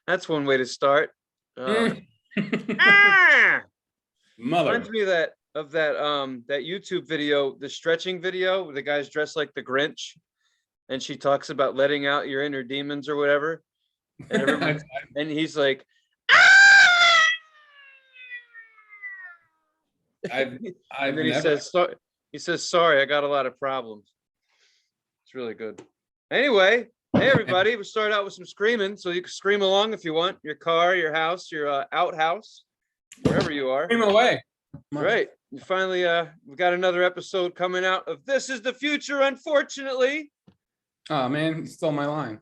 That's one way to start. Mother. Reminds me of that that YouTube video, the stretching video, where the guy's dressed like the Grinch, and she talks about letting out your inner demons or whatever, and everyone, and he's like, I've and then he never. says, sorry, I got a lot of problems. It's really good. Anyway, hey everybody, we start out with some screaming, so you can scream along if you want. Your car, your house, your outhouse, wherever you are. Scream away. Right. You finally we got another episode coming out of This Is the Future, unfortunately. Oh man, you stole my line.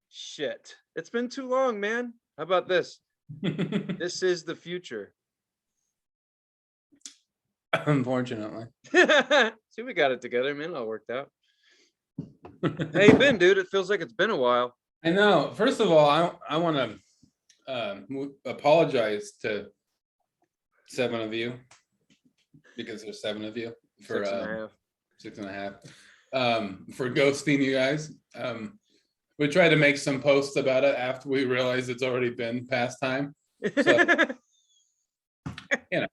Shit. It's been too long, man. How about this? This is the future. Unfortunately. See, we got it together, man. It all worked out. How you been, dude? It feels like it's been a while. I know. First of all, I want to apologize to 7 of you, because there's 7 of you, for 6.5 for ghosting you guys. We tried to make some posts about it after we realized it's already been past time. So, you know.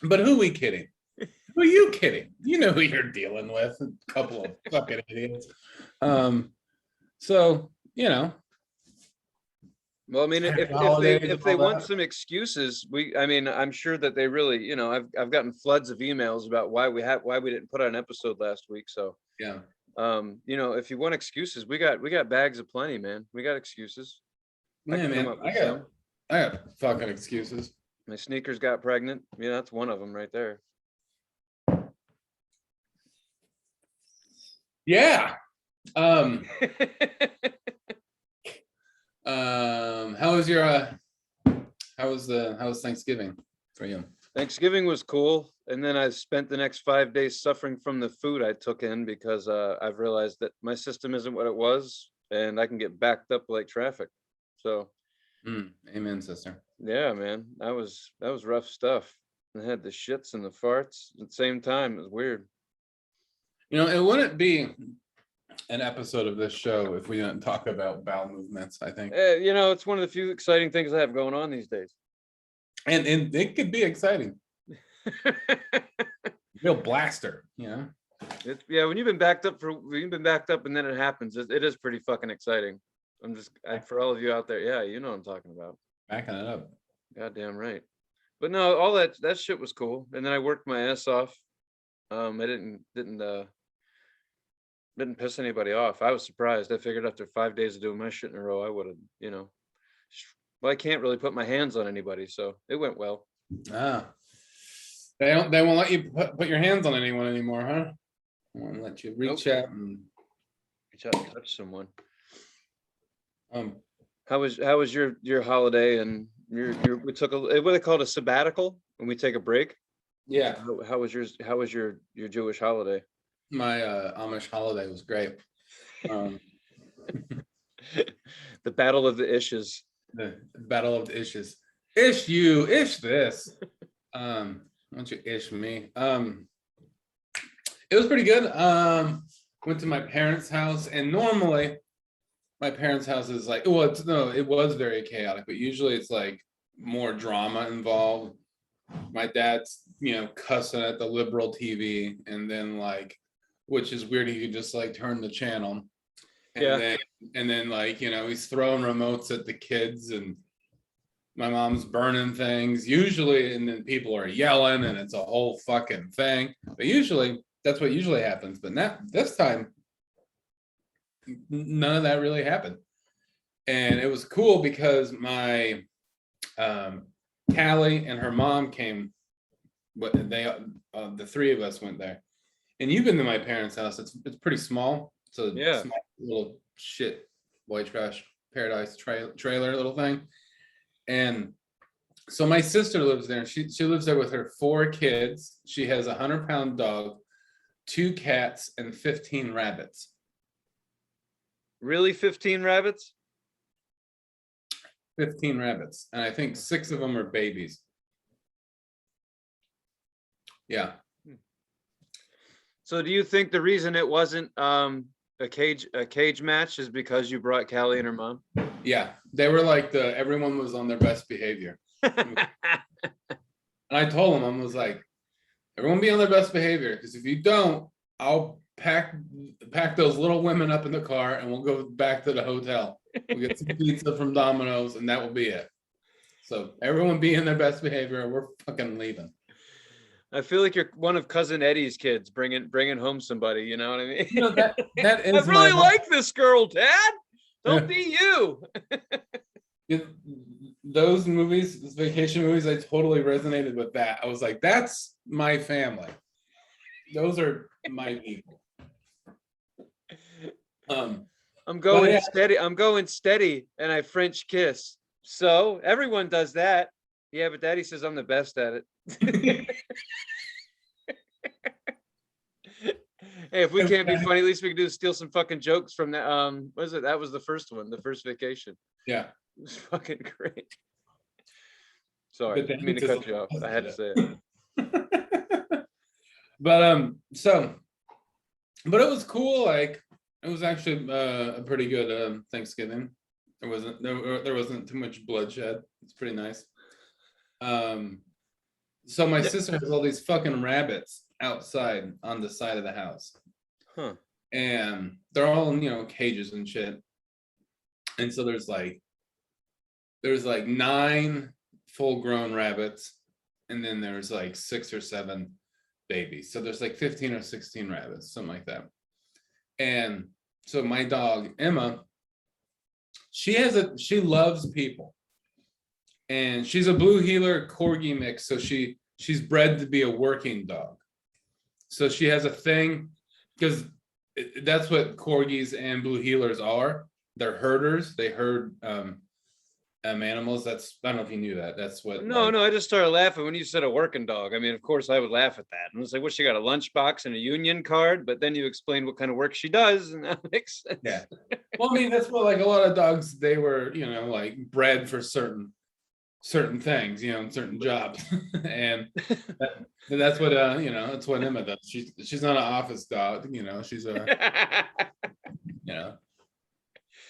But who are we kidding? Who are you kidding? You know who you're dealing with. A couple of fucking idiots. So, you know. Well, I mean, if they want some excuses, I'm sure that they really, you know, I've gotten floods of emails about why we didn't put out an episode last week. So yeah, you know, if you want excuses, we got bags of plenty, man. We got excuses. Yeah, man, I got fucking excuses. My sneakers got pregnant. Yeah, that's one of them right there. Yeah. How was Thanksgiving for you? Thanksgiving was cool, and then I spent the next 5 days suffering from the food I took in, because I've realized that my system isn't what it was, and I can get backed up like traffic. So amen, sister. Yeah, man, that was rough stuff. I had the shits and the farts at the same time. It was weird. You know, it wouldn't be an episode of this show if we didn't talk about bowel movements, I think. You know, it's one of the few exciting things I have going on these days. And it could be exciting. Real blaster, you know. When you've been backed up and then it happens, it is pretty fucking exciting. For all of you out there, yeah, you know what I'm talking about. Backing it up. Goddamn right. But no, all that shit was cool. And then I worked my ass off. I didn't piss anybody off. I was surprised. I figured after 5 days of doing my shit in a row, I would have, you know. Well, I can't really put my hands on anybody, so it went well. They won't let you put your hands on anyone anymore, huh? They won't let you reach out and touch someone. How was your holiday and we took what they call it, a sabbatical, when we take a break? Yeah. How was yours? How was your Jewish holiday? My Amish holiday was great. The battle of the ishes. The battle of the ishes. Ish you, ish this. Why don't you ish me? It was pretty good. Went to my parents' house, and normally my parents' house is like, it was very chaotic, but usually it's like more drama involved. My dad's, you know, cussing at the liberal TV, and then like, which is weird, he could just like turn the channel. And then like, you know, he's throwing remotes at the kids, and my mom's burning things usually, and then people are yelling, and it's a whole fucking thing. But usually that's what usually happens. But this time, none of that really happened. And it was cool because my Callie and her mom came, but the 3 of us went there. And you've been to my parents' house. It's pretty small. It's a small little shit white trash paradise trailer little thing. And so my sister lives there. She lives there with her 4 kids. She has a 100-pound dog, 2 cats, and 15 rabbits. Really, 15 rabbits? 15 rabbits, and I think 6 of them are babies. Yeah. So do you think the reason it wasn't a a cage match is because you brought Callie and her mom? Yeah, they were like everyone was on their best behavior. And I told them, I was like, everyone be on their best behavior, because if you don't, I'll pack those little women up in the car and we'll go back to the hotel. We'll get some pizza from Domino's and that will be it. So everyone be in their best behavior and we're fucking leaving. I feel like you're one of cousin Eddie's kids bringing home somebody. You know what I mean? You know, that I is really my like this girl, Dad. Don't be you. those movies, those vacation movies, I totally resonated with that. I was like, that's my family. Those are my people. I'm going yeah. steady. I'm going steady, and I French kiss. So everyone does that. Yeah, but Daddy says I'm the best at it. Hey, if we can't be funny, at least we can do is steal some fucking jokes from that. What is it? That was the first one, the first vacation. Yeah. It was fucking great. Sorry, But didn't mean to cut you off, but I had to say it. But but it was cool. Like, it was actually a pretty good Thanksgiving. There wasn't too much bloodshed. It's pretty nice. So my sister has all these fucking rabbits outside on the side of the house. Huh. And they're all in, cages and shit. And so there's like 9 full-grown rabbits, and then there's like 6 or 7 babies. So there's like 15 or 16 rabbits, something like that. And so my dog Emma, she loves people, and she's a blue heeler corgi mix. So she's bred to be a working dog. So she has a thing, because that's what corgis and blue heelers are. They're herders. They herd animals. I don't know if you knew that. That's what. No, I just started laughing when you said a working dog. I mean, of course I would laugh at that. And I was like, what, she got a lunchbox and a union card? But then you explained what kind of work she does, and that makes sense. Yeah. Well, I mean, that's what, like, a lot of dogs, they were, like bred for certain things, certain jobs. And that's what that's what Emma does. She's not an office dog, she's a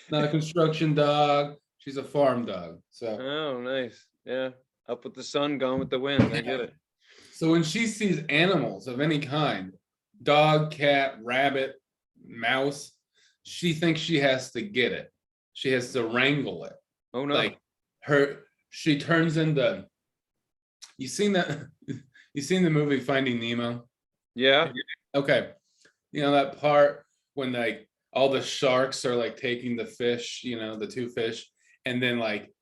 not a construction dog. She's a farm dog. So oh, nice. Yeah, up with the sun, gone with the wind. I get it. So when she sees animals of any kind, dog, cat, rabbit, mouse, she thinks she has to get it. She has to wrangle it. Oh no. Like, she turns into, you seen the movie Finding Nemo? Yeah. Okay. That part when like all the sharks are like taking the fish, the 2 fish, and then like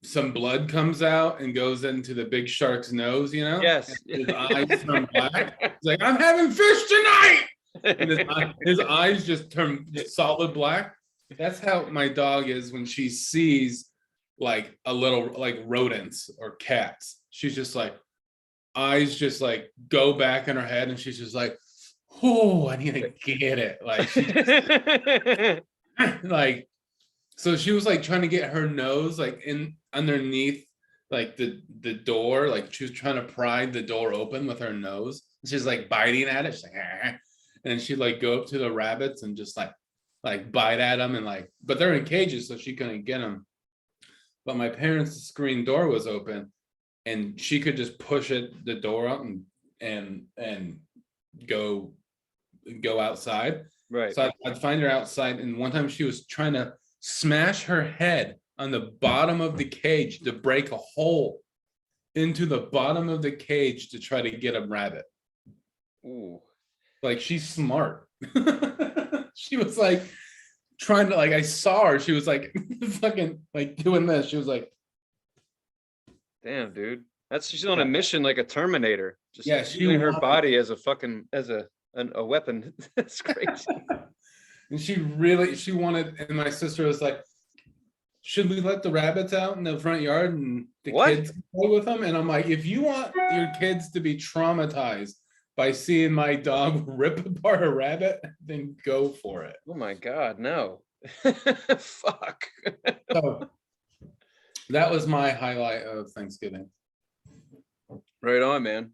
some blood comes out and goes into the big shark's nose, Yes. His eyes turn black. He's like, I'm having fish tonight. And his eyes just turn solid black. That's how my dog is when she sees like a little, like, rodents or cats. She's just like, eyes just like go back in her head, and she's just like, oh, I need to get it. Like, she just, like, so she was like trying to get her nose like in underneath like the door, like she was trying to pry the door open with her nose. She's like biting at it. She's like, ah. And she'd like go up to the rabbits and just like bite at them, and like, but they're in cages, so she couldn't get them. But my parents' screen door was open, and she could just push the door out and go outside. Right. So I'd find her outside, and one time she was trying to smash her head on the bottom of the cage to break a hole into the bottom of the cage to try to get a rabbit. Ooh. Like, she's smart. She was like trying to, like, I saw her, she was like fucking like doing this. She was like, damn, dude. She's on a mission like a Terminator. Just using her wanted, body as a fucking a weapon. That's crazy. And she wanted, and my sister was like, should we let the rabbits out in the front yard and the kids play with them? And I'm like, if you want your kids to be traumatized by seeing my dog rip apart a rabbit, then go for it. Oh my God, no. Fuck. So that was my highlight of Thanksgiving. Right on, man.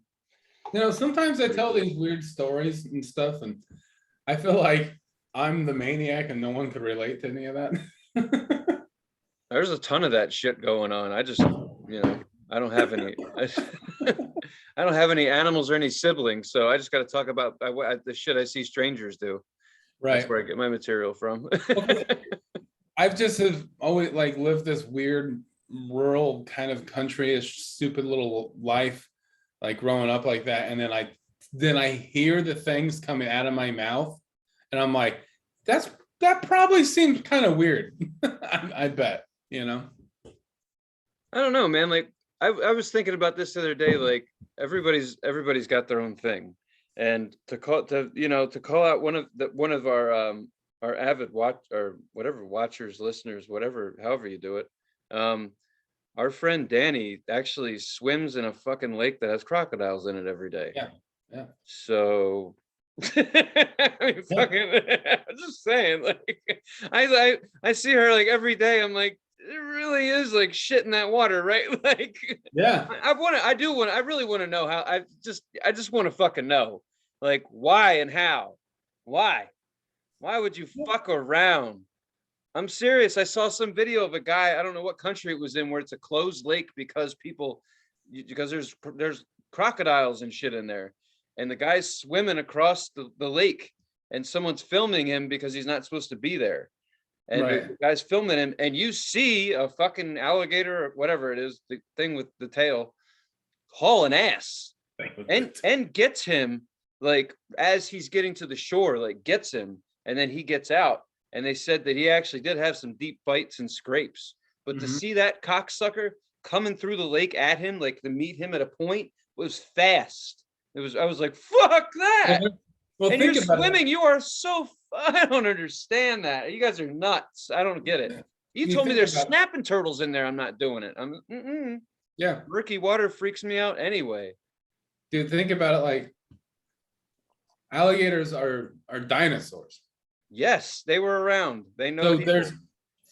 Sometimes I tell these weird stories and stuff, and I feel like I'm the maniac and no one could relate to any of that. There's a ton of that shit going on. I just, I don't have any. I don't have any animals or any siblings, so I just got to talk about the shit I see strangers do. That's Right. where I get my material from. I've just have always like lived this weird rural kind of country-ish stupid little life, like growing up like that. And then I hear the things coming out of my mouth and I'm like, that probably seems kind of weird. I bet, I don't know, man. Like I was thinking about this the other day. Like everybody's got their own thing, and to call out one of our avid watch or whatever watchers, listeners, whatever, however you do it. Our friend Danny actually swims in a fucking lake that has crocodiles in it every day. Yeah. Yeah. So I mean, fucking, I'm just saying, like, I see her like every day. I'm like, it really is like shit in that water, right? Like, Yeah. I really want to know how. I just want to fucking know, like, why and how, why would you fuck around? I'm serious. I saw some video of a guy. I don't know what country it was in, where it's a closed lake because there's crocodiles and shit in there, and the guy's swimming across the lake, and someone's filming him because he's not supposed to be there, and Right. the guy's filming him, and you see a fucking alligator or whatever it is, the thing with the tail, hauling ass, and gets him, like as he's getting to the shore, like gets him, and then he gets out. And they said that he actually did have some deep bites and scrapes. But to see that cocksucker coming through the lake at him, like to meet him at a point, was fast. I was like, fuck that. Well, And think you're about swimming. it. You are so, I don't understand that. You guys are nuts. I don't get it. You told me there's snapping turtles in there. I'm not doing it. Yeah. Murky water freaks me out anyway. Dude, think about it. Like, alligators are dinosaurs. Yes, they were around. They know. So there's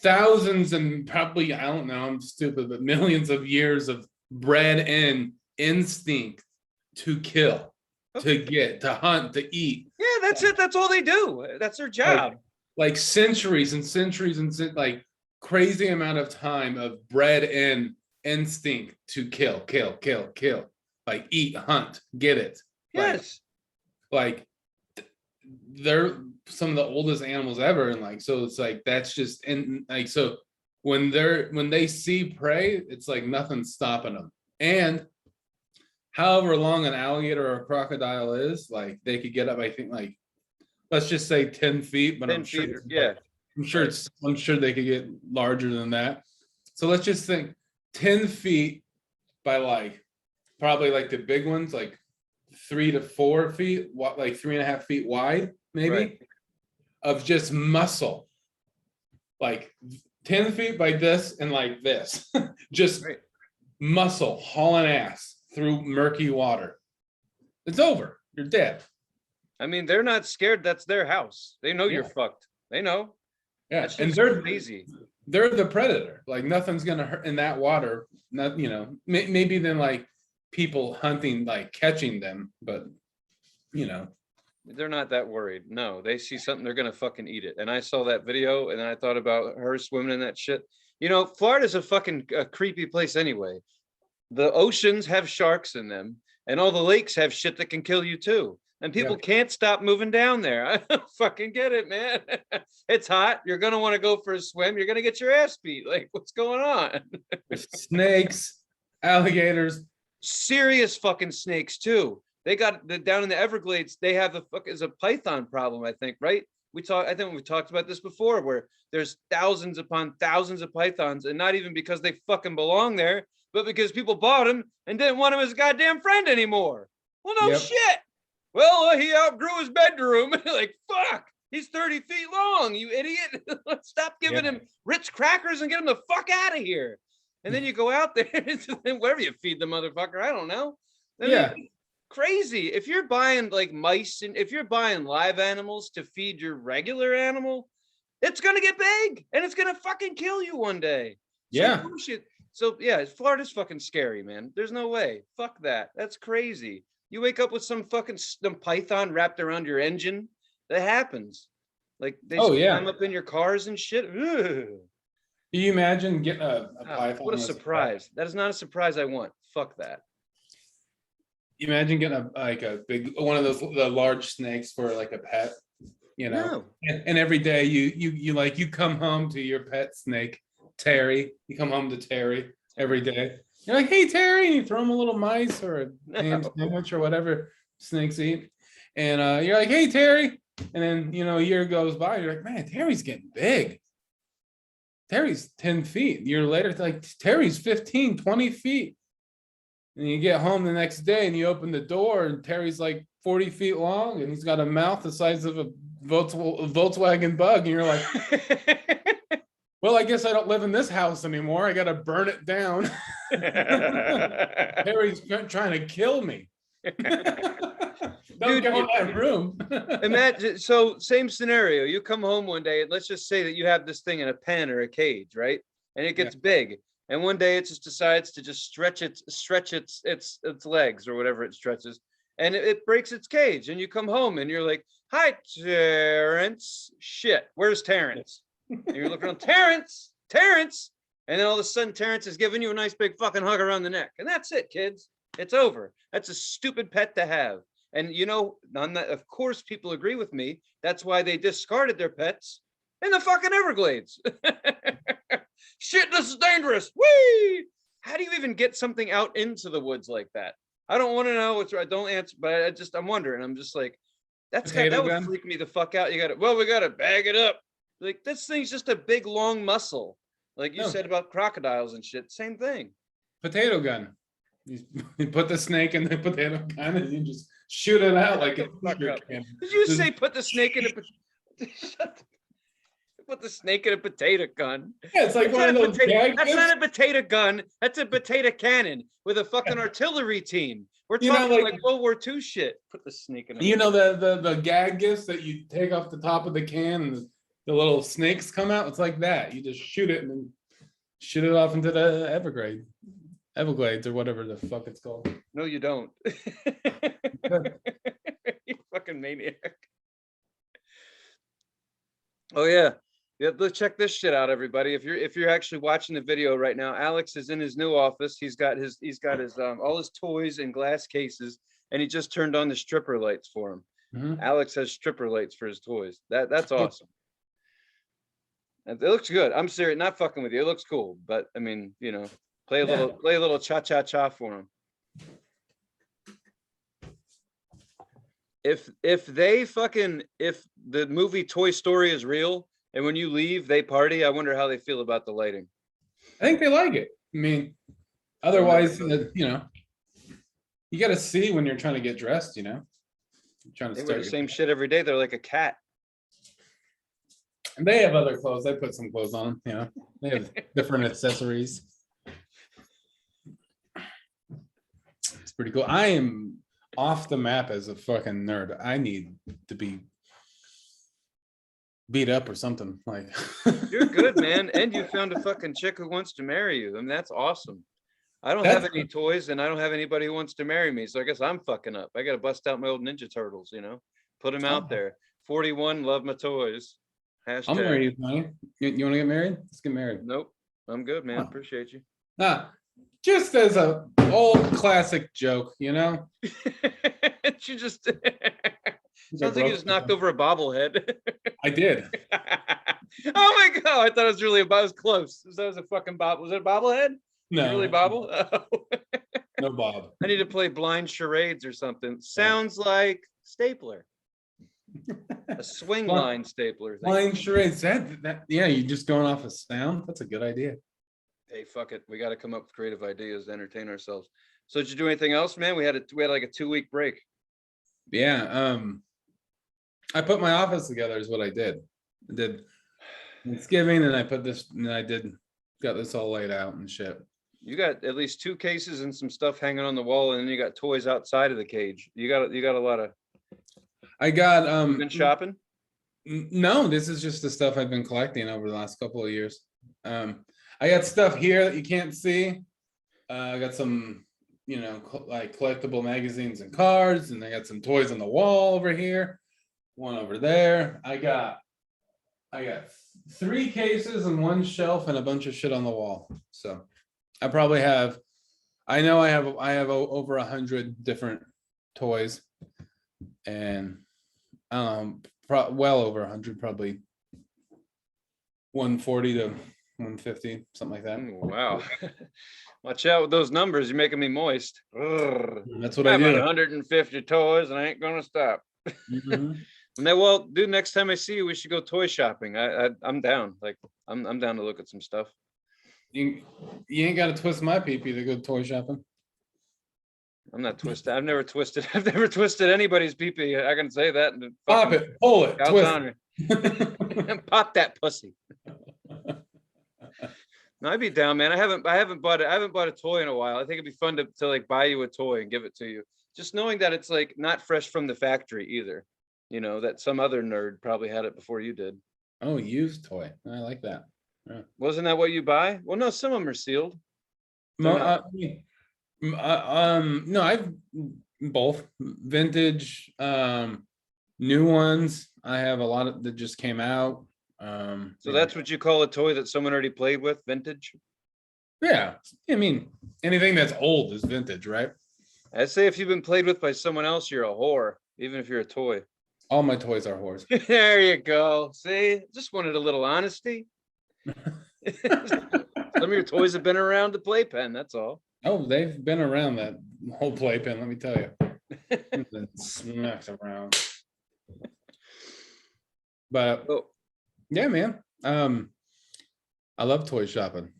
thousands and probably, I don't know, I'm stupid, but millions of years of bred in instinct to kill, to hunt, to eat. Yeah, that's it. That's all they do. That's their job. Like centuries and centuries and like crazy amount of time of bred in instinct to kill, like eat, hunt, get it. Yes. Like they're some of the oldest animals ever, and like so it's like that's just, and like so when they see prey, it's like nothing's stopping them. And however long an alligator or a crocodile is, like they could get up, I think, like let's just say 10 feet, but 10 I'm sure feet, yeah. I'm sure they could get larger than that. So let's just think 10 feet by like probably like the big ones, like 3 to 4 feet, like 3.5 feet wide, maybe, Right. of just muscle. Like 10 feet by this and like this, just Right. muscle hauling ass through murky water. It's over. You're dead. I mean, they're not scared. That's their house. They know you're fucked. They know. Yeah, That's and just they're crazy. They're the predator. Like nothing's gonna hurt in that water. Not maybe then like people hunting, like catching them, but They're not that worried. No, they see something, they're gonna fucking eat it. And I saw that video, and then I thought about her swimming in that shit. Florida's a fucking creepy place anyway. The oceans have sharks in them, and all the lakes have shit that can kill you too. And people can't stop moving down there. I don't fucking get it, man. It's hot. You're gonna want to go for a swim. You're gonna get your ass beat. Like, what's going on? snakes, alligators. Serious fucking snakes too. They got down in the Everglades. They have is a python problem, I think, right? I think we talked about this before, where there's thousands upon thousands of pythons, and not even because they fucking belong there, but because people bought them and didn't want him as a goddamn friend anymore. Well, no shit. Well, he outgrew his bedroom. Like, fuck, he's 30 feet long, you idiot. Stop giving him Ritz crackers and get him the fuck out of here. And then you go out there, wherever you feed the motherfucker, I don't know. Crazy. If you're buying like mice, and if you're buying live animals to feed your regular animal, it's going to get big and it's going to fucking kill you one day. So Florida's fucking scary, man. There's no way. Fuck that. That's crazy. You wake up with some python wrapped around your engine. That happens. Like they Oh just yeah. climb up in your cars and shit. Ugh. Do you imagine getting a Oh, python? what a as a pet? surprise. That is not a surprise I want. Fuck that. You imagine getting a big one of those the large snakes for like a pet, No. and every day you come home to your pet snake, Terry. You come home to Terry every day. You're like, hey Terry, and you throw him a little mice or a ham No. sandwich or whatever snakes eat. And you're like, hey Terry. And then a year goes by, you're like, man, Terry's getting big. Terry's 10 feet. A year later, it's like Terry's 15, 20 feet. And you get home the next day and you open the door and Terry's like 40 feet long and he's got a mouth the size of a Volkswagen Bug. And you're like, well, I guess I don't live in this house anymore. I got to burn it down. Terry's trying to kill me. Don't Dude, go in that room. imagine, so same scenario. You come home one day and let's just say that you have this thing in a pen or a cage, right? And it gets big. And one day it just decides to just stretch its legs or whatever it stretches, and it breaks its cage. And you come home and you're like, "Hi, Terrence." Shit, where's Terrence? And you're looking around, Terrence, and then all of a sudden Terrence is giving you a nice big fucking hug around the neck, and that's it, kids. It's over. That's a stupid pet to have. And of course, people agree with me. That's why they discarded their pets in the fucking Everglades. Shit, this is dangerous. Whee! How do you even get something out into the woods like that? I don't want to know. I don't answer, but I'm wondering. I'm just like, that would freak me the fuck out. We got to bag it up. Like, this thing's just a big, long muscle. Like you said about crocodiles and shit. Same thing. Potato gun. You put the snake in the potato gun and you just shoot it out like a Did you say put the snake in a put the snake in a potato gun? Yeah, it's like one of those that's not a potato gun. That's a potato cannon with a fucking artillery team. We're talking like World War II shit. Put the snake in a the gag gifts that you take off the top of the can and the little snakes come out. It's like that. You just shoot it and then shoot it off into the Everglades or whatever the fuck it's called. No, you don't. You fucking maniac. Oh yeah. Let's check this shit out, everybody. If you're actually watching the video right now, Alex is in his new office. He's got his all his toys in glass cases, and he just turned on the stripper lights for him. Mm-hmm. Alex has stripper lights for his toys. That's awesome. It looks good. I'm serious, not fucking with you. It looks cool, but I mean, play a little cha-cha-cha for him. If the movie Toy Story is real and when you leave they party, I wonder how they feel about the lighting. I think they like it. I mean, otherwise, you got to see when you're trying to get dressed. You're trying to wear the same shit every day. They're like a cat. And they have other clothes. They put some clothes on them. They have different accessories. It's pretty cool. I am off the map as a fucking nerd. I need to be beat up or something. Like you're good, man. And you found a fucking chick who wants to marry you. I mean, that's awesome. I don't have any toys and I don't have anybody who wants to marry me. So I guess I'm fucking up. I got to bust out my old Ninja Turtles, put them out there. 41, love my toys. Hashtag. I'll marry you, honey. You want to get married? Let's get married. Nope. I'm good, man. Appreciate you. Just as a old classic joke, She just sounds like you just knocked over a bobblehead. I did. Oh my god! I thought it was really about. It was close. That was a fucking bob. Was it a bobblehead? No, really bobble. Oh. No bob. I need to play blind charades or something. Sounds like stapler. A swing line stapler. Blind charades. Yeah, you're just going off of sound. That's a good idea. Hey, fuck it. We got to come up with creative ideas to entertain ourselves. So did you do anything else, man? We had like a 2-week break. Yeah. I put my office together is what I did. I did Thanksgiving and I put this and got this all laid out and shit. You got at least 2 cases and some stuff hanging on the wall, and then you got toys outside of the cage. You got a lot of. I got you been shopping? No, this is just the stuff I've been collecting over the last couple of years. I got stuff here that you can't see. I got some, like collectible magazines and cards, and I got some toys on the wall over here, one over there. I got I got 3 cases and 1 shelf and a bunch of shit on the wall. So I probably have. I know I have over 100 different toys, and well over 100, probably 140 to 150, something like that. Wow. Watch out with those numbers. You're making me moist. Ugh. That's what I I have do. 150 toys and I ain't gonna stop. Mhm. And then, well, dude, next time I see you, we should go toy shopping. I'm down. Like, I'm down to look at some stuff. You ain't got to twist my pee-pee to go toy shopping. I'm not twisted. I've never twisted. I've never twisted anybody's pee-pee. I can say that. And Pop it, pull it, God's twist honor. it. Pop that pussy. No, I'd be down, man. I haven't bought a toy in a while. I think it'd be fun to like buy you a toy and give it to you. Just knowing that it's like not fresh from the factory either. You know, that some other nerd probably had it before you did. Oh, used toy. I like that. Yeah. Wasn't that what you buy? Well, no, some of them are sealed. No, not- no, I've both vintage, new ones. I have a lot of that just came out. So that's what you call a toy that someone already played with, vintage? yeah. I mean, anything that's old is vintage, right? I'd say if you've been played with by someone else, you're a whore, even if you're a toy. All my toys are whores. There you go. See, just wanted a little honesty. Some of your toys have been around the playpen, that's all. Oh, they've been around that whole playpen, let me tell you. Been smacked around. But Oh, yeah, man. I love toy shopping.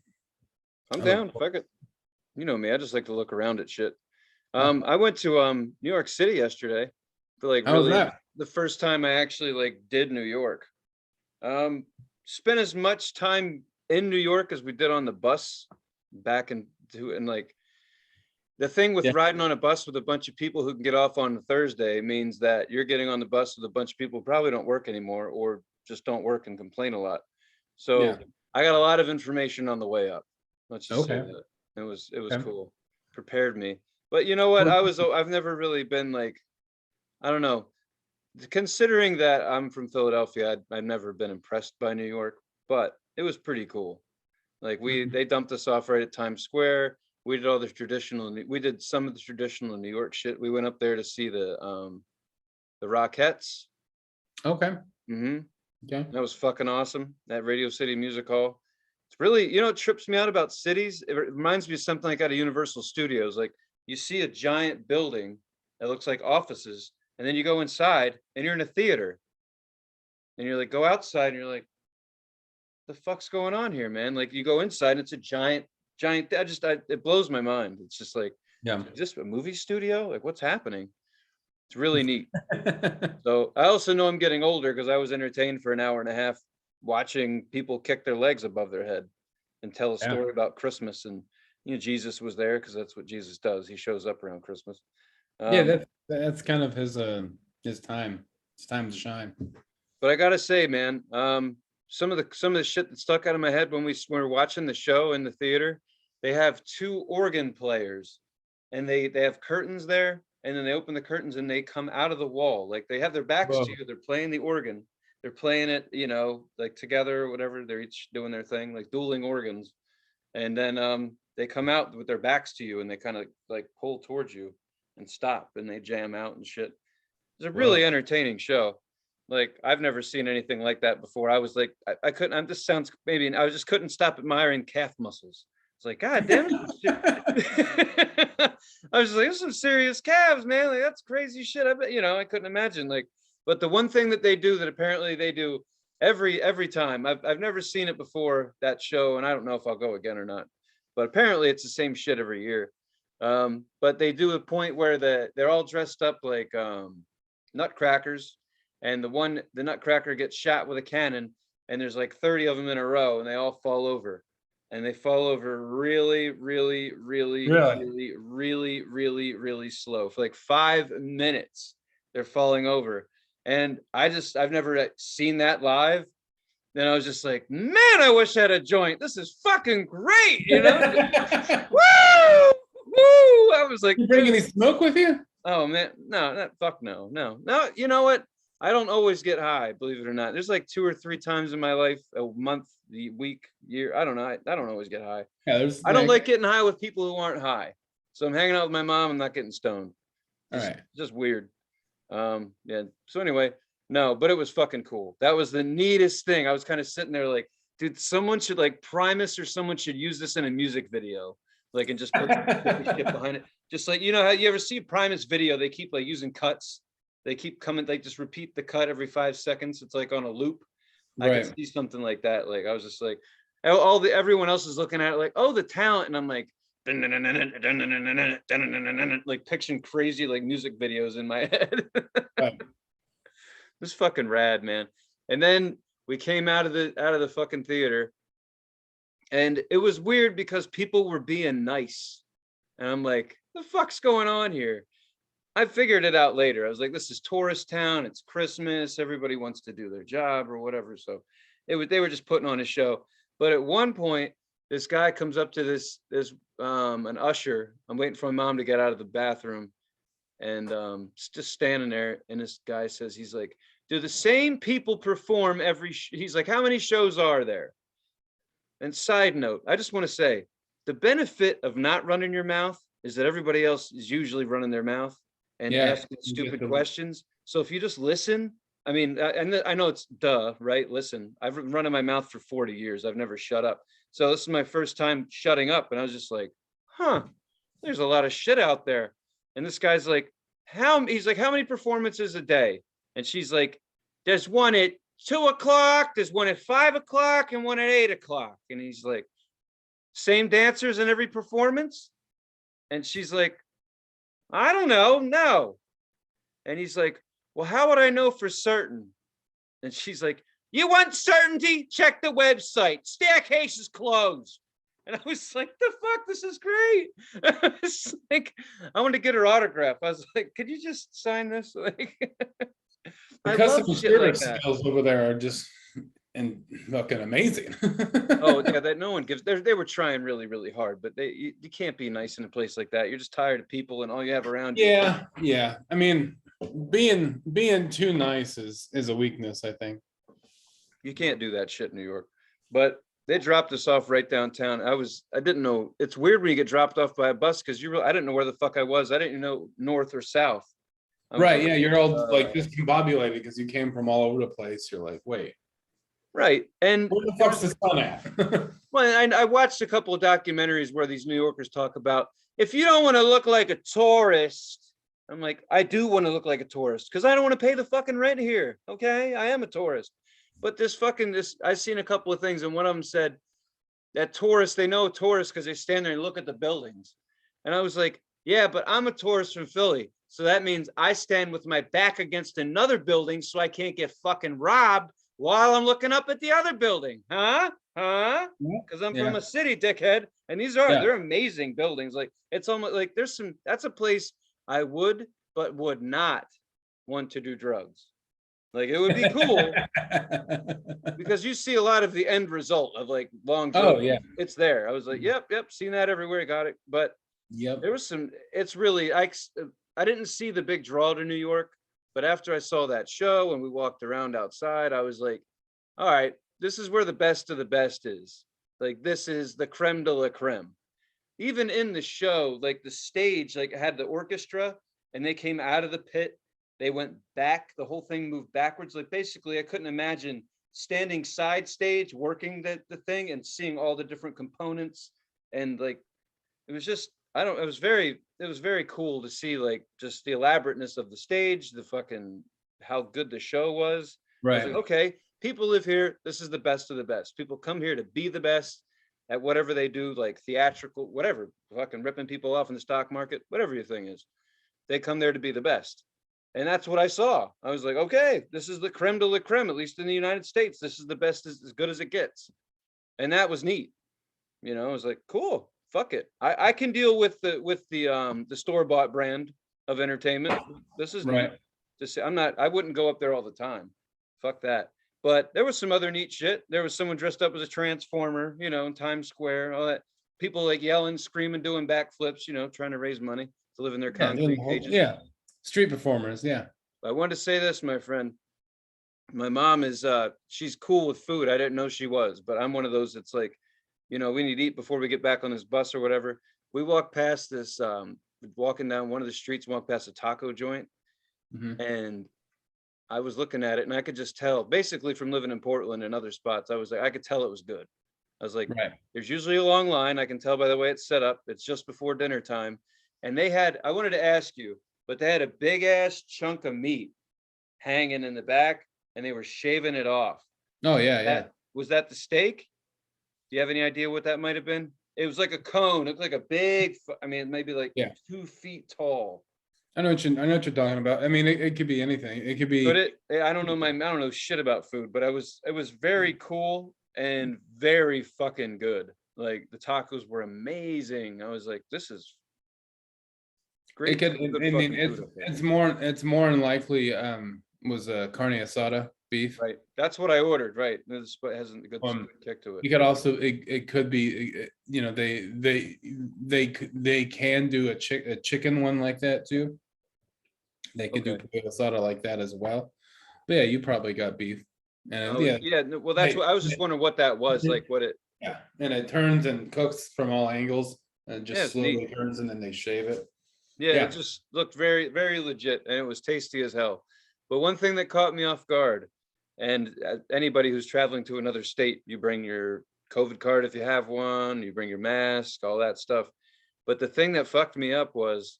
I'm I down. love- Fuck it. You know me. I just like to look around at shit. I went to New York City yesterday for like How was really that? the first time I actually like did New York. Spent as much time in New York as we did on the bus back into and like the thing with Yeah. riding on a bus with a bunch of people who can get off on a Thursday means that you're getting on the bus with a bunch of people who probably don't work anymore or just don't work and complain a lot. So Yeah. I got a lot of information on the way up. Let's just say Okay. that. It was Okay. cool. Prepared me. But you know what? I've never really been like, I don't know. Considering that I'm from Philadelphia, I've never been impressed by New York, but it was pretty cool. Like they dumped us off right at Times Square. We did all the we did some of the traditional New York shit. We went up there to see the Rockettes. Okay. Hmm. Okay. That was fucking awesome. That Radio City Music Hall. It's really, you know, it trips me out about cities. It reminds me of something like out of Universal Studios. Like you see a giant building that looks like offices, and then you go inside and you're in a theater. And you're like, go outside and you're like, the fuck's going on here, man? Like you go inside and it's a giant. It blows my mind. It's just like, Yeah. is this a movie studio? Like what's happening? It's really neat. So I also know I'm getting older because I was entertained for an hour and a half watching people kick their legs above their head and tell a Yeah. story about Christmas. And you know, Jesus was there because that's what Jesus does. He shows up around Christmas. Yeah, that's kind of his time. It's time to shine. But I gotta say, man, some of the shit that stuck out of my head when we were watching the show in the theater, they have 2 organ players, and they have curtains there, and then they open the curtains and they come out of the wall, like they have their backs Whoa. to you. They're playing the organ, they're playing it, you know, like together or whatever. They're each doing their thing, like dueling organs, and then they come out with their backs to you and they kind of like pull towards you and stop and they jam out and shit. It's a really entertaining show. Like I've never seen anything like that before. I was like, I couldn't. This sounds maybe. I just couldn't stop admiring calf muscles. It's like, God damn it! I was just like, there's some serious calves, man. Like that's crazy shit. I bet, you know, I couldn't imagine. Like, but the one thing that they do that apparently they do every time. I've never seen it before that show, and I don't know if I'll go again or not. But apparently it's the same shit every year. But they do a point where they're all dressed up like nutcrackers, and the nutcracker gets shot with a cannon, and there's like 30 of them in a row, and they all fall over, and they fall over really, really, really, really, really, really, really slow for like 5 minutes. They're falling over, and I've never seen that live. Then I was just like, man, I wish I had a joint. This is fucking great, you know? Woo! Woo! I was like, You bring any smoke with you? oh man, no, fuck no. You know what? I don't always get high, believe it or not. There's like 2 or 3 times in my life, a month, the week, year. I don't know. I don't always get high. Yeah, there's I don't like getting high with people who aren't high. So I'm hanging out with my mom. I'm not getting stoned. all right. Just weird. Yeah. So anyway, no, but it was fucking cool. That was the neatest thing. I was kind of sitting there like, dude, someone should like Primus or someone should use this in a music video, like, and just put the shit behind it. Just like, you know how you ever see Primus video? They keep like using cuts. They keep coming, like just repeat the cut every 5 seconds. It's like on a loop. I Right. could see something like that. Like I was just like, everyone else is looking at it like, oh, the talent, and I'm like, like picturing crazy like music videos in my head. Right. This fucking rad, man. And then we came out of the fucking theater, and it was weird because people were being nice, and I'm like, the fuck's going on here? I figured it out later. I was like, this is tourist town. It's Christmas. Everybody wants to do their job or whatever. So they were just putting on a show. But at one point, this guy comes up to an usher. I'm waiting for my mom to get out of the bathroom, and just standing there. And this guy says, he's like, do the same people perform he's like, how many shows are there? And side note, I just want to say, the benefit of not running your mouth is that everybody else is usually running their mouth and asking stupid questions. So if you just listen, I mean, and I know it's right? Listen, I've been running my mouth for 40 years. I've never shut up. So this is my first time shutting up. And I was just like, huh, there's a lot of shit out there. And this guy's like, he's like, how many performances a day? And she's like, there's one at 2 o'clock, there's one at 5 o'clock, and one at 8 o'clock. And he's like, same dancers in every performance? And she's like, I don't know, no. And he's like, well, how would I know for certain? And she's like, you want certainty? Check the website. Staircase is closed. And I was like, the fuck, this is great. I was like, I wanted to get her autograph. I was like, could you just sign this? Like, The customer service skills over there are just fucking amazing. Oh yeah, that no one gives. They were trying really, really hard, but you can't be nice in a place like that. You're just tired of people, and all you have around you. Yeah. I mean, being too nice is a weakness, I think. You can't do that shit in New York. But they dropped us off right downtown. I didn't know. It's weird when you get dropped off by a bus because I didn't know where the fuck I was. I didn't know north or south. Right. Yeah. You're all like discombobulated because you came from all over the place. You're like, wait. Right. And where the fuck's the sun at? Well, I watched a couple of documentaries where these New Yorkers talk about, if you don't want to look like a tourist, I'm like, I do want to look like a tourist because I don't want to pay the fucking rent here. Okay. I am a tourist. But I've seen a couple of things, and one of them said that tourists, they know tourists because they stand there and look at the buildings. And I was like, yeah, but I'm a tourist from Philly. So that means I stand with my back against another building so I can't get fucking robbed while I'm looking up at the other building. Huh? Because I'm from a city, dickhead. And they're amazing buildings. Like, it's almost like that's a place I would, but would not want to do drugs. Like, it would be cool because you see a lot of the end result of like long drugs. Oh yeah, it's there. I was like, yep, seen that everywhere. Got it. But there was it's really, I didn't see the big draw to New York, but after I saw that show and we walked around outside, I was like, all right, this is where the best of the best is. Like, this is the creme de la creme. Even in the show, like the stage, like had the orchestra and they came out of the pit. They went back, the whole thing moved backwards. Like, basically, I couldn't imagine standing side stage, working the thing and seeing all the different components. And like, it was just, it was very cool to see, like, just the elaborateness of the stage, the fucking, how good the show was. Right. I was like, okay, people live here. This is the best of the best. People come here to be the best at whatever they do, like theatrical, whatever, fucking ripping people off in the stock market, whatever your thing is. They come there to be the best. And that's what I saw. I was like, okay, this is the creme de la creme, at least in the United States. This is the best, as good as it gets. And that was neat. You know, I was like, cool, fuck it. I can deal with the store-bought brand of entertainment. This is right. Neat. I wouldn't go up there all the time. Fuck that. But there was some other neat shit. There was someone dressed up as a transformer, you know, in Times Square, all that. People like yelling, screaming, doing backflips, you know, trying to raise money to live in their concrete cages. Yeah. Street performers, yeah. I wanted to say this, my friend. My mom is she's cool with food. I didn't know she was, but I'm one of those that's like, we need to eat before we get back on this bus or whatever. We walked past this walking down one of the streets, walked past a taco joint, Mhm. and I was looking at it and I could just tell, basically from living in Portland and other spots, I was like, I could tell it was good. I was like, Right. there's usually a long line. I can tell by the way it's set up. It's just before dinner time. And I wanted to ask you, but they had a big ass chunk of meat hanging in the back and they were shaving it off. Oh yeah, yeah. Was that the steak? Do you have any idea what that might have been? It was like a cone. It looked like a big, maybe like Yeah. 2 feet tall. I know what you're talking about. I mean, it could be anything. It could But be. I don't know shit about food, but it was very cool and very fucking good. Like the tacos were amazing. I was like, this is It great. could. Good I mean, fucking food up there. it's more than likely was a carne asada beef. Right. That's what I ordered. Right. This has a good Um, kick to it. You could also it could be they can do a chicken one like that too. They could do Okay. potato asada like that as well. But yeah, you probably got beef. And Oh, yeah, yeah. Well, that's what I was just wondering what that was. Like what it, yeah, and it turns and cooks from all angles and yeah, just it's neat. slowly turns and then they shave it. Yeah, it Yeah. just looked very, very legit and it was tasty as hell. But one thing that caught me off guard, and anybody who's traveling to another state, you bring your COVID card if you have one, you bring your mask, all that stuff. But the thing that fucked me up was,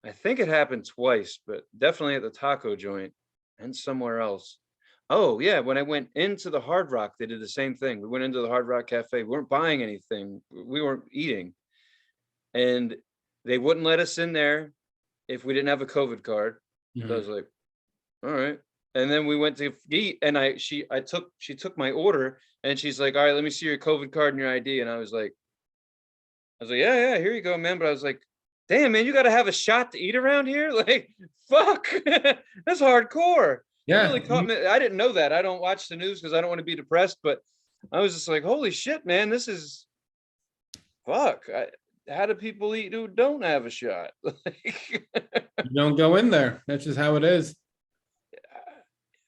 I think it happened twice, but definitely at the taco joint and somewhere else. Oh, yeah, when I went into the Hard Rock, they did the same thing. We went into the Hard Rock Cafe. We weren't buying anything. We weren't eating. And they wouldn't let us in there if we didn't have a COVID card. So I was like, all right. And then we went to eat and she took my order and she's like, all right, let me see your COVID card and your ID. And I was like, yeah, yeah, here you go, man. But I was like, damn, man, you got to have a shot to eat around here. Like, fuck, that's hardcore. It Yeah. really caught me. I didn't know that. I don't watch the news because I don't want to be depressed, but I was just like, holy shit, man, this is fuck. How do people eat who don't have a shot? Like, You don't go in there. That's just how it is.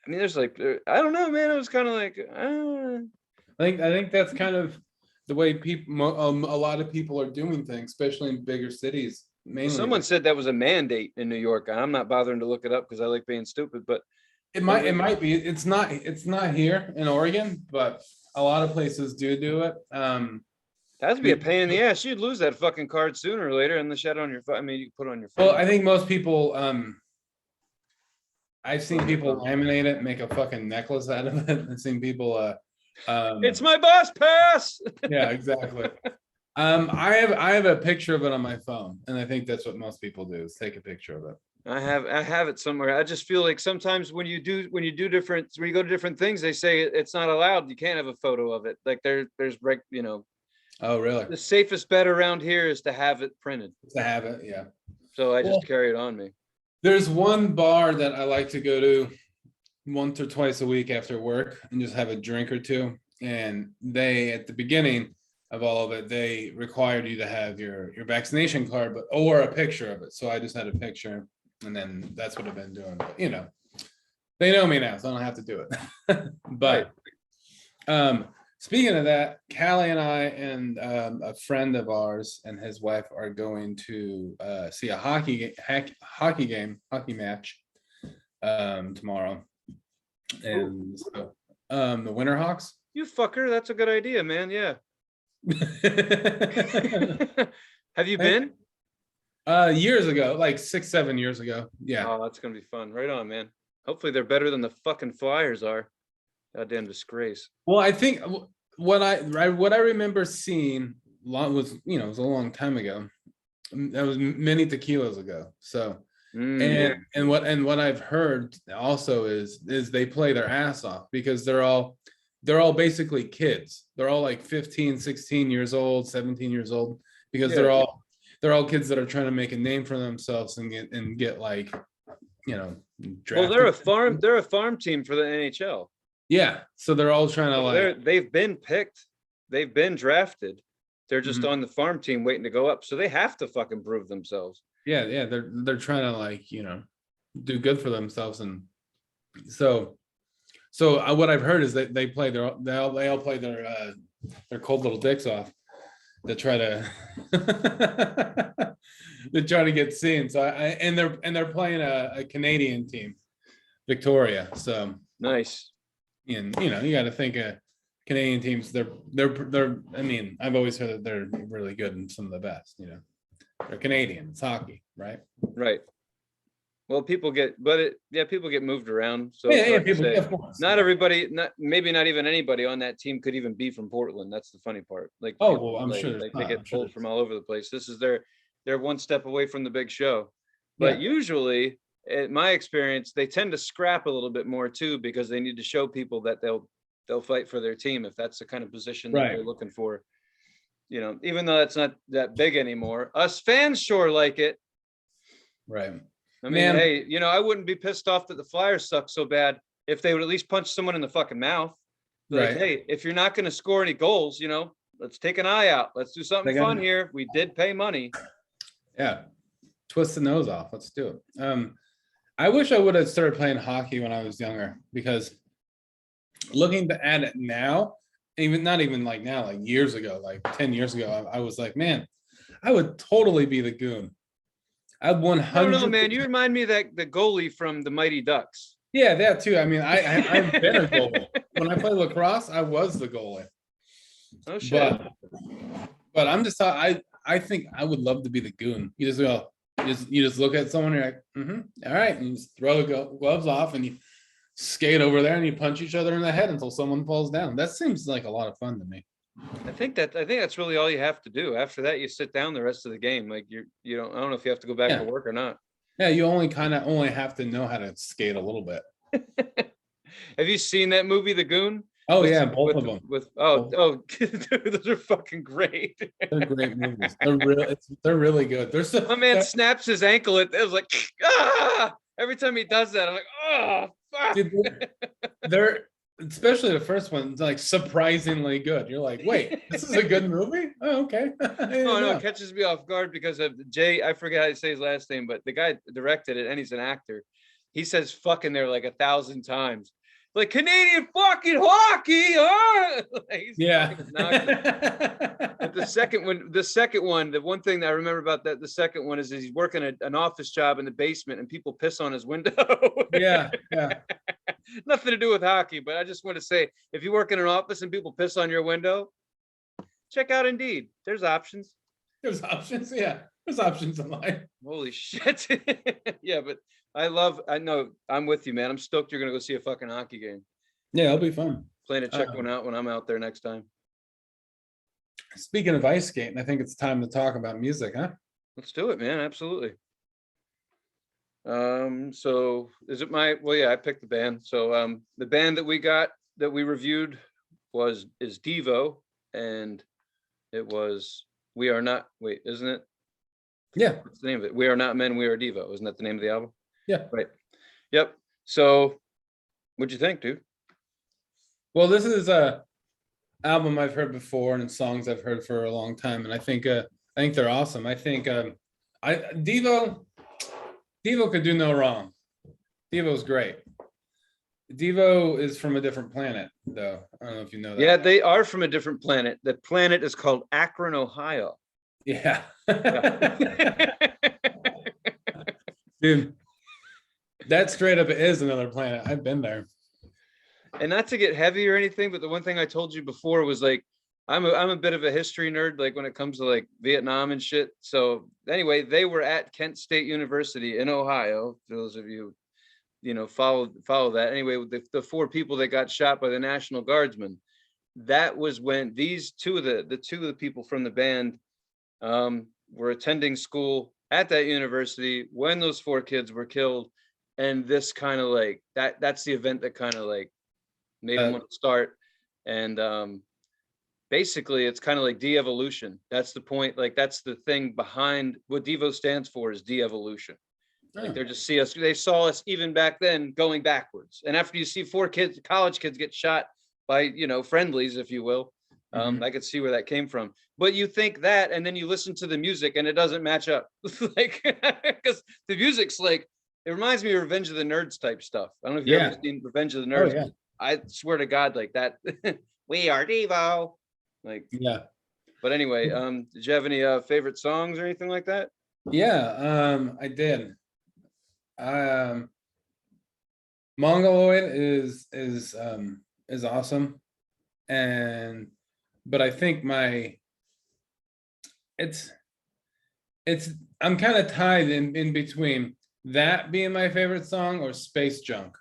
I mean, there's like, I don't know, man. It was kind of like, I think that's kind of the way people a lot of people are doing things, especially in bigger cities. Mainly, someone said that was a mandate in New York. I'm not bothering to look it up because I like being stupid, but it might be. It's not here in Oregon, but a lot of places do it. that would be a pain in the ass. You'd lose that fucking card sooner or later, and the shed on your phone. I mean, you put on your phone. Well, I think most people. I've seen people laminate it, make a fucking necklace out of it. I've seen people. It's my bus pass. Yeah, exactly. I have a picture of it on my phone, and I think that's what most people do is take a picture of it. I have it somewhere. I just feel like sometimes when you go to different things, they say it's not allowed. You can't have a photo of it. Like there's Oh, really? the safest bet around here is to have it printed. To have it, yeah. So I Well, just carry it on me. There's one bar that I like to go to once or twice a week after work and just have a drink or two. And they, at the beginning of all of it, they required you to have your vaccination card, or a picture of it. So I just had a picture, and then that's what I've been doing. But, they know me now, so I don't have to do it. But speaking of that, Callie and I and a friend of ours and his wife are going to see a hockey match tomorrow. And so, the Winterhawks. You fucker, that's a good idea, man. Yeah. Have you been? Years ago, like 6-7 years ago. Yeah. Oh, that's gonna be fun. Right on, man. Hopefully they're better than the fucking Flyers are. Goddamn disgrace. Well, I think what I remember seeing was it was a long time ago. That was many tequilas ago. So and what I've heard also is they play their ass off because they're all basically kids. They're all like 15, 16 years old, 17 years old, because they're all kids that are trying to make a name for themselves and get like, drafted. Well, they're a farm team for the NHL. Yeah. So they're all trying to they've been picked, they've been drafted. They're just on the farm team waiting to go up. So they have to fucking prove themselves. Yeah, they're trying to do good for themselves. And so So what I've heard is that they all play their cold little dicks off to try to to try to get seen. So and they're playing a Canadian team, Victoria. So Nice. and you know, you got to think Canadian teams. They're. I mean, I've always heard that they're really good and some of the best. You know, they're Canadian. It's hockey, right? Right. Well, people get moved around. So Yeah, it's yeah, hard to people. say. Yeah, of course. Not everybody, maybe not even anybody on that team could even be from Portland. That's the funny part. Like, Oh well, I'm sure. like they get pulled from all over the place. This is they're one step away from the big show. But Yeah. usually, in my experience, they tend to scrap a little bit more too, because they need to show people that they'll fight for their team if that's the kind of position that they're looking for. You know, even though it's not that big anymore, us fans sure like it. Right. I mean, hey, you know, I wouldn't be pissed off that the Flyers suck so bad if they would at least punch someone in the fucking mouth. Like, hey, if you're not going to score any goals, you know, let's take an eye out. Let's do something fun here. We did pay money. Yeah. Twist the nose off. Let's do it. I wish I would have started playing hockey when I was younger, because looking at it now, not even like now, like years ago, like 10 years ago, I was like, man, I would totally be the goon. I'd 100. I don't know, man. You remind me of the goalie from the Mighty Ducks. Yeah, that too. I mean, I've been a goalie. When I played lacrosse, I was the goalie. Oh shit. But I'm just I think I would love to be the goon. You just go, you just look at someone, and you're like, all right, and you just throw the gloves off and you skate over there and you punch each other in the head until someone falls down. That seems like a lot of fun to me. I think that's really all you have to do. After that, you sit down the rest of the game. Like I don't know if you have to go back to work or not. Yeah, you only have to know how to skate a little bit. Have you seen that movie, The Goon? Oh yeah, both of them. Dude, those are fucking great. They're great movies. They're really good. My man snaps his ankle. It was like, ah! Every time he does that, I'm like, oh, fuck. Dude, they're especially the first one, like surprisingly good. You're like, wait, this is a good movie? Oh, okay. No, it catches me off guard because of Jay. I forget how to say his last name, but the guy directed it and he's an actor. He says fucking there like 1,000 times. Like Canadian fucking hockey, huh? Yeah. But the second one, the one thing that I remember about that, the second one is he's working an office job in the basement and people piss on his window. Yeah. Nothing to do with hockey, but I just want to say, if you work in an office and people piss on your window, check out Indeed. There's options. There's options. Yeah. There's options in life. Holy shit. Yeah, but I know I'm with you, man. I'm stoked you're going to go see a fucking hockey game. Yeah, it'll be fun. Plan to check one out when I'm out there next time. Speaking of ice skating, I think it's time to talk about music, huh? Let's do it, man. Absolutely. So is it I picked the band. So the band that we reviewed is Devo, and it was We Are Not, isn't it? Yeah. What's the name of it? We Are Not Men, We Are Devo. Isn't that the name of the album? Yeah. Right. Yep. So what'd you think, dude? Well, this is a album I've heard before and songs I've heard for a long time, and I think they're awesome. I think Devo could do no wrong. Devo's great. Devo is from a different planet, though. I don't know if you know that. Yeah, they are from a different planet. The planet is called Akron, Ohio. Yeah. Dude, that straight up is another planet. I've been there. And not to get heavy or anything, but the one thing I told you before was like, I'm a bit of a history nerd, like when it comes to like Vietnam and shit. So anyway, they were at Kent State University in Ohio. For those of you, follow that. Anyway, the 4 people that got shot by the National Guardsmen, that was when these two of the people from the band were attending school at that university when those 4 kids were killed. And this kind of like that's the event that kind of like made them want to start. And basically it's kind of like de-evolution. That's the point. Like that's the thing behind what Devo stands for, is de-evolution. Like they saw us even back then going backwards. And after you see 4 college kids get shot by, friendlies, if you will, I could see where that came from. But you think that, and then you listen to the music and it doesn't match up. Like, because the music's like, it reminds me of Revenge of the Nerds type stuff. I don't know if you've ever seen Revenge of the Nerds. I swear to God, like that. We are Devo. Like, Yeah. but anyway, did you have any favorite songs or anything like that? Yeah, I did. Um, Mongoloid is awesome, and but I think it's it's I'm kind of tied in between that being my favorite song or Space Junk.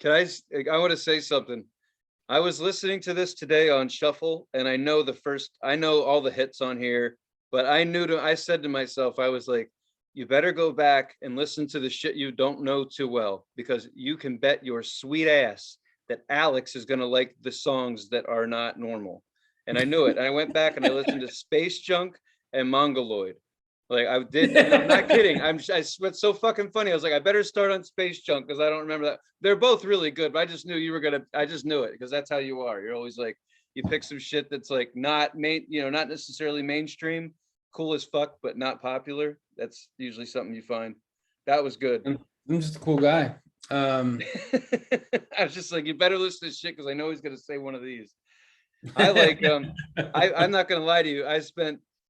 Can I want to say something. I was listening to this today on shuffle, and I know all the hits on here, but I said to myself, I was like, you better go back and listen to the shit you don't know too well, because you can bet your sweet ass that Alex is going to like the songs that are not normal. And I knew it. And I went back and I listened to Space Junk and Mongoloid. Like I did, and I'm not kidding. It's so fucking funny. I was like, I better start on Space Junk because I don't remember that. They're both really good, but I just knew you were gonna. I just knew it because that's how you are. You're always like, you pick some shit that's like not not necessarily mainstream, cool as fuck, but not popular. That's usually something you find. That was good. I'm just a cool guy. I was just like, you better listen to this shit because I know he's gonna say one of these. I like I'm not gonna lie to you.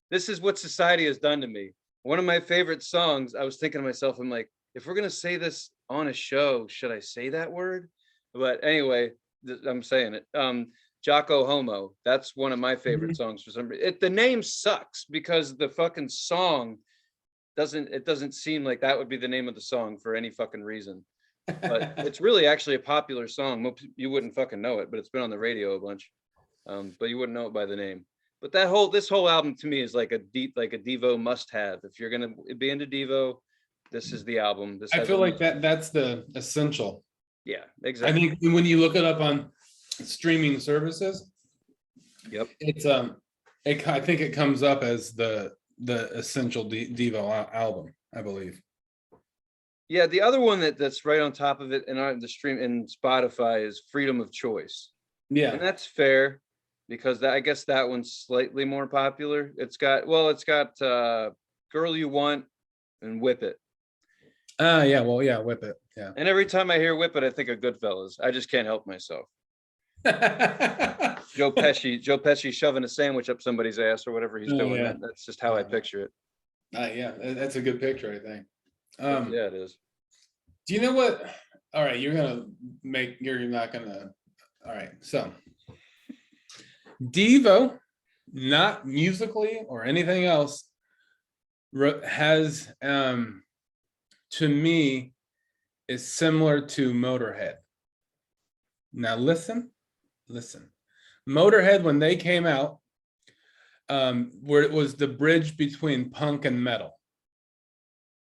This is what society has done to me. One of my favorite songs, I was thinking to myself, I'm like, if we're gonna say this on a show, should I say that word? But anyway, I'm saying it. Jocko Homo. That's one of my favorite songs for some reason. The name sucks because the fucking song doesn't seem like that would be the name of the song for any fucking reason. But it's really actually a popular song. You wouldn't fucking know it, but it's been on the radio a bunch. But you wouldn't know it by the name. But this whole album to me is like a Devo must have. If you're gonna be into Devo, this is the album. I feel like that's the essential. Yeah, exactly. I think when you look it up on streaming services, yep, it's I think it comes up as the essential Devo album, I believe. Yeah, the other one that's right on top of it in the stream in Spotify is Freedom of Choice. Yeah, and that's fair because I guess that one's slightly more popular. It's got Girl You Want and Whip It. yeah, well, yeah, Whip It. Yeah. And every time I hear Whip It, I think of Goodfellas. I just can't help myself. Joe Pesci shoving a sandwich up somebody's ass or whatever he's doing. Yeah. That's just how I picture it. Yeah, that's a good picture, I think. Yeah, it is. Do you know what? All right, you're not gonna. All right, so Devo, not musically or anything else, has to me is similar to Motorhead. Now listen. Motorhead, when they came out, where it was the bridge between punk and metal.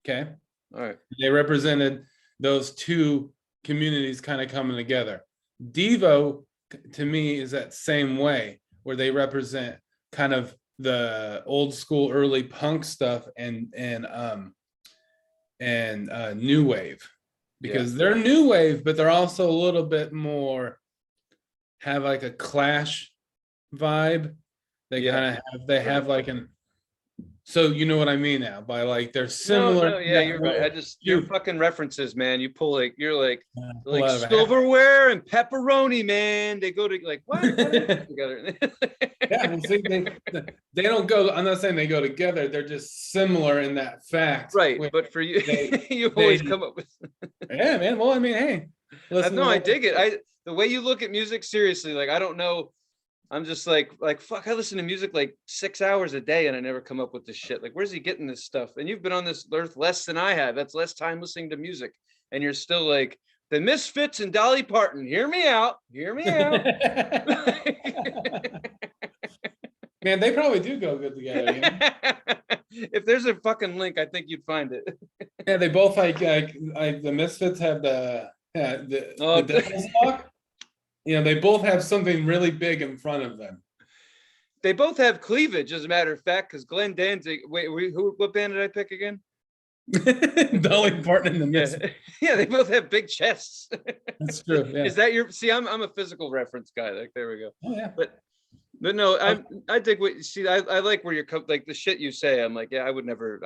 Okay. All right. They represented those two communities kind of coming together. Devo, to me, is that same way, where they represent kind of the old school early punk stuff and new wave, because they're new wave, but they're also a little bit more have like a Clash vibe. They kind of have like an. So you know what I mean now by like they're similar. No, yeah, you're right. Your fucking references, man. You pull like silverware and pepperoni, man. They go to like what? How do they go together? Yeah, well, see, they don't go. I'm not saying they go together. They're just similar in that fact, right? But for you, you always come up with. Yeah, man. Well, I mean, hey, no, I dig it. The way you look at music seriously, like I don't know. I'm just like fuck. I listen to music like 6 hours a day, and I never come up with this shit. Like, where's he getting this stuff? And you've been on this earth less than I have. That's less time listening to music, and you're still like the Misfits and Dolly Parton. Hear me out. Hear me out. Man, they probably do go good together. You know? If there's a fucking link, I think you'd find it. Yeah, they both like the Misfits have the Devil's Talk. You know, they both have something really big in front of them. They both have cleavage, as a matter of fact, because Glenn Danzig. Wait, what band did I pick again? Dolly Parton and the Misfits. Yeah, they both have big chests. That's true. Yeah. Is that your? See, I'm a physical reference guy. Like, there we go. Oh yeah. But no, I dig what you see. I like where you're like the shit you say. I'm like, yeah, I would never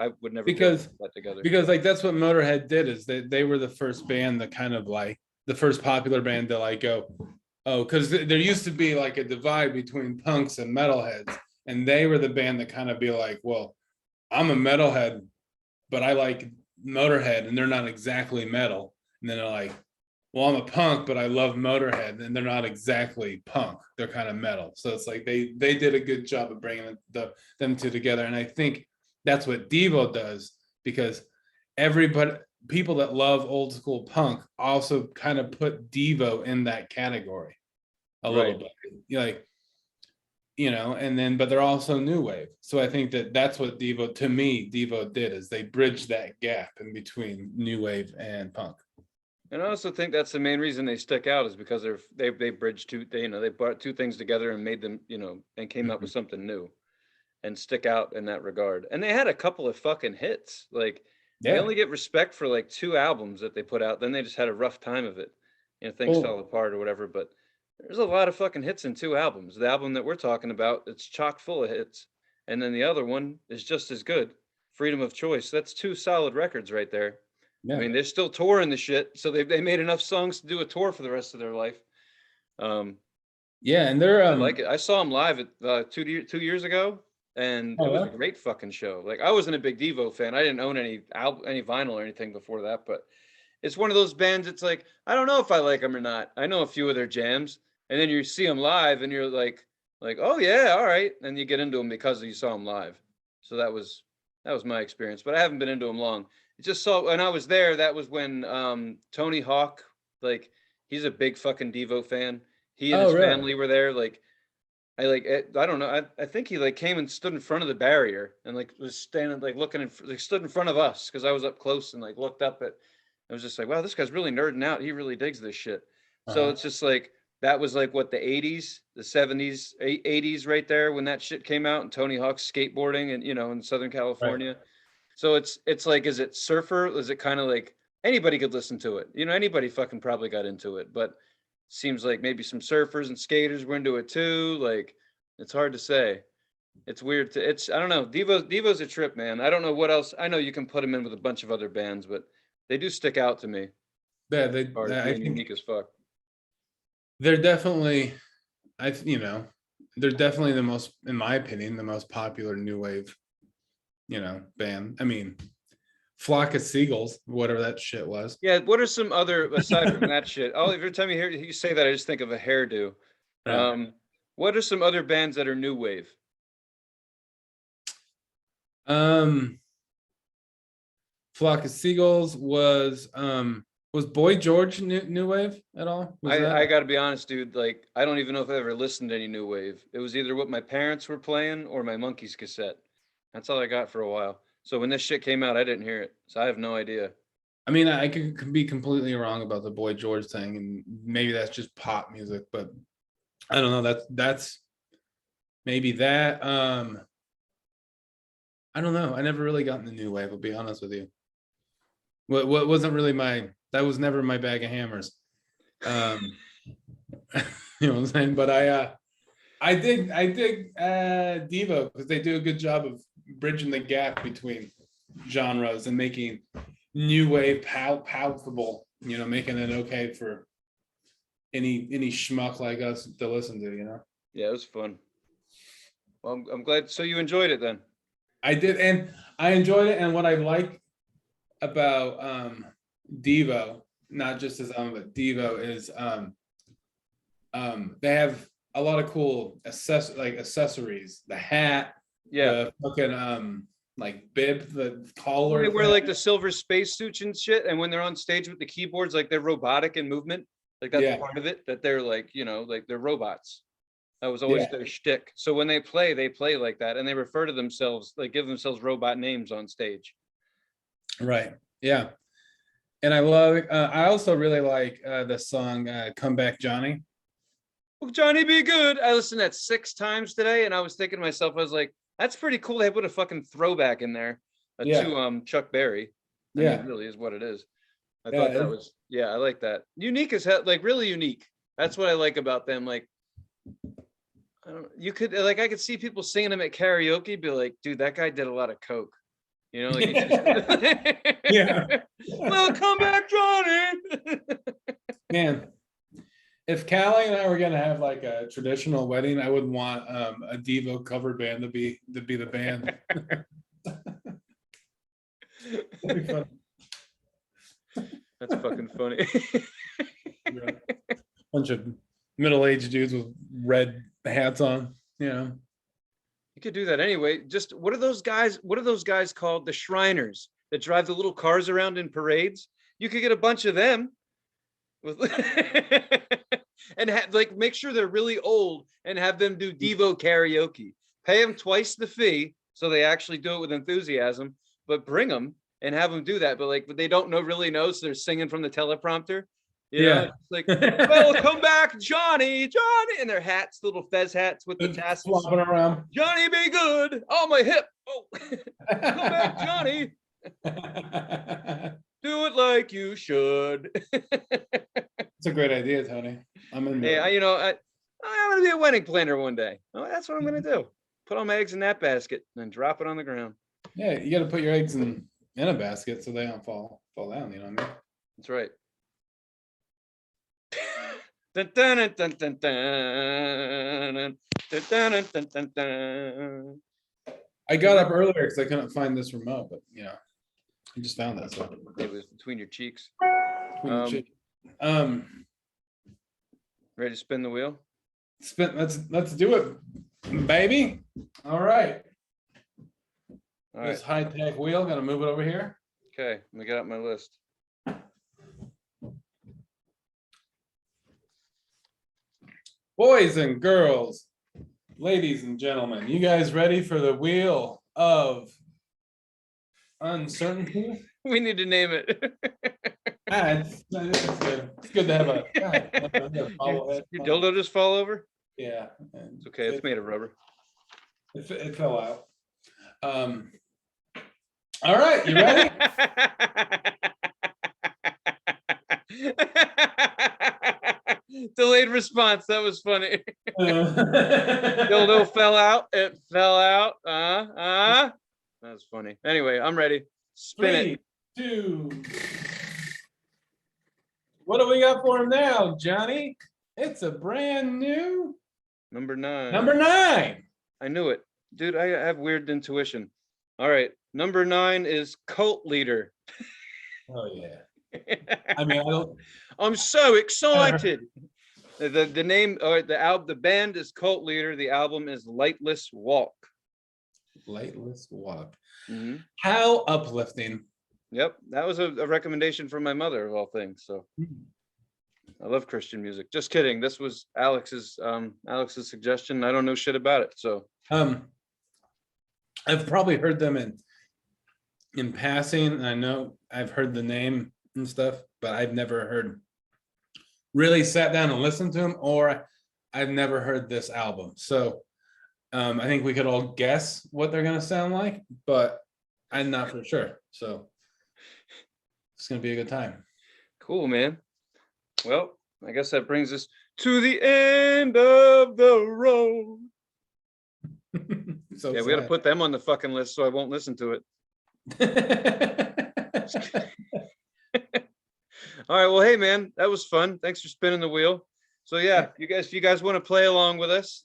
because put that together. Because like that's what Motorhead did, is they were the first band that kind of like the first popular band to like go, oh, because there used to be like a divide between punks and metalheads, and they were the band that kind of be like, well, I'm a metalhead, but I like Motorhead, and they're not exactly metal. And then they're like, well, I'm a punk, but I love Motorhead, and they're not exactly punk. They're kind of metal. So it's like they did a good job of bringing them two together. And I think that's what Devo does, because everybody, people that love old school punk also kind of put Devo in that category a little Right. bit. Like, and then, but they're also new wave. So I think that's what Devo did, is they bridged that gap in between new wave and punk. And I also think that's the main reason they stick out, is because they bridged they brought two things together and made them, and came up with something new and stick out in that regard. And they had a couple of fucking hits. Like, they Yeah. only get respect for like 2 albums that they put out. Then they just had a rough time of it. Things Well, fell apart or whatever. But there's a lot of fucking hits in 2 albums. The album that we're talking about, it's chock full of hits. And then the other one is just as good. Freedom of Choice. That's 2 solid records right there. I yeah. mean, they're still touring the shit, so they made enough songs to do a tour for the rest of their life. Yeah. And they're, I like it. I saw them live at 2 years ago, and it was a great fucking show. Like, I wasn't a big Devo fan. I didn't own any vinyl or anything before that, but it's one of those bands. It's like, I don't know if I like them or not. I know a few of their jams, and then you see them live, and you're like, oh yeah, all right, and you get into them because you saw them live. So that was my experience, but I haven't been into them long. It just saw when I was there. That was when Tony Hawk, like, he's a big fucking Devo fan. He and his really? family were there. Like, I don't know. I think he like came and stood in front of the barrier and like was standing like looking like stood in front of us because I was up close and like looked up at. I was just like, wow, this guy's really nerding out. He really digs this shit. So Uh-huh. it's just like that was like what the 80s, the 70s, 80s right there when that shit came out and Tony Hawk's skateboarding and in Southern Right. California. So it's like, is it surfer? Is it kind of like anybody could listen to it? Anybody fucking probably got into it, but seems like maybe some surfers and skaters were into it too. Like, it's hard to say. It's weird I don't know. Devo's a trip, man. I don't know what else. I know you can put them in with a bunch of other bands, but they do stick out to me as Yeah, far as I being think unique as fuck. they're definitely, they're definitely the most, in my opinion, the most popular new wave, band. I mean, Flock of Seagulls, whatever that shit was. Yeah, what are some other aside from that shit? Every time you say that, I just think of a hairdo. Yeah. What are some other bands that are new wave? Flock of Seagulls was Boy George new wave at all? Was I that? got to be honest, dude. Like, I don't even know if I ever listened to any new wave. It was either what my parents were playing or my Monkeys cassette. That's all I got for a while. So when this shit came out, I didn't hear it. So I have no idea. I mean, I could be completely wrong about the Boy George thing, and maybe that's just pop music, but I don't know. That's maybe that. I don't know. I never really got into new wave. I'll be honest with you. What wasn't really that was never my bag of hammers. You know what I'm saying? But I dig Devo because they do a good job of bridging the gap between genres and making new wave palatable, making it okay for any schmuck like us to listen to. Yeah, it was fun. Well, I'm glad. So you enjoyed it then? I did, and I enjoyed it. And what I like about Devo, not just his own, but Devo is they have a lot of cool accessories, the hat, Yeah. the fucking like bib, the Well, collar they wear thing. like the silver space suits and shit, and when they're on stage with the keyboards, like they're robotic in movement. Like that's Yeah. part of it. That they're like, like they're robots. That was always Yeah. their shtick. So when they play like that, and they refer to themselves, like give themselves robot names on stage. Right. Yeah. And I also really like the song Come Back Johnny. Well, Johnny Be Good. I listened to that 6 times today, and I was thinking to myself, I was like, that's pretty cool. They put a fucking throwback in there Yeah. to Chuck Berry. I mean, Yeah. it really is what it is. I Yeah. thought that was, yeah, I like that. Unique as hell, like really unique. That's what I like about them. Like, I could see people singing them at karaoke, be like, dude, that guy did a lot of coke. Like he's just Yeah. well, come back, Johnny. Man, if Callie and I were gonna have like a traditional wedding, I would want a Devo cover band to be the band. That'd be fun. That's fucking funny. Yeah. Bunch of middle-aged dudes with red hats on. Yeah. You could do that anyway. Just what are those guys? What are those guys called? The Shriners that drive the little cars around in parades. You could get a bunch of them with and like make sure they're really old and have them do Devo karaoke. Pay them twice the fee so they actually do it with enthusiasm, but bring them and have them do that. But like they don't really know, so they're singing from the teleprompter. You know, it's like, welcome back, Johnny, Johnny, and their hats, little fez hats with the tassels. Flopping around. Johnny be good. Oh, my hip. Oh, come back, Johnny. Do it like you should. It's a great idea, Tony. I'm in there. Hey, I'm gonna be a wedding planner one day. Oh, that's what I'm gonna do. Put all my eggs in that basket and then drop it on the ground. Yeah, you got to put your eggs in a basket so they don't fall down. You know what I mean? That's right. Dun, dun, dun, dun, dun, dun, dun, dun, dun, dun, dun. I got up earlier because I couldn't find this remote, but I just found that. So It was between your cheeks. Ready to spin the wheel? Let's do it, baby. All right. All This right. high-tech wheel, gonna move it over here. Okay, let me get out my list. Boys and girls, ladies and gentlemen, you guys ready for the wheel of uncertainty? We need to name it. It's good. It's good to have a Your dildo just fall over? Yeah. It's okay. It's made of rubber. It fell out. All right, you ready? Delayed response. That was funny. Dildo fell out. It fell out. That's funny. Anyway, I'm ready. Spin 3, 2. What do we got for him now, Johnny? It's a brand new Number 9. number 9. I knew it. Dude, I have weird intuition. All right. Number 9 is cult leader. Oh yeah. I mean, I'm so excited. The name or the band is Cult Leader. The album is Lightless Walk. Lightless Walk. Mm-hmm. How uplifting. Yep, that was a recommendation from my mother of all things. So I love Christian music. Just kidding. This was Alex's suggestion. I don't know shit about it. So I've probably heard them in passing, and I know I've heard the name and stuff, but I've never really sat down and listened to them, or I've never heard this album. So I think we could all guess what they're gonna sound like, but I'm not for sure. So it's gonna be a good time. Cool, man. Well, I guess that brings us to the end of the road. So yeah, we got to put them on the fucking list so I won't listen to it. All right, well, hey man, that was fun. Thanks for spinning the wheel. So yeah, if you guys want to play along with us,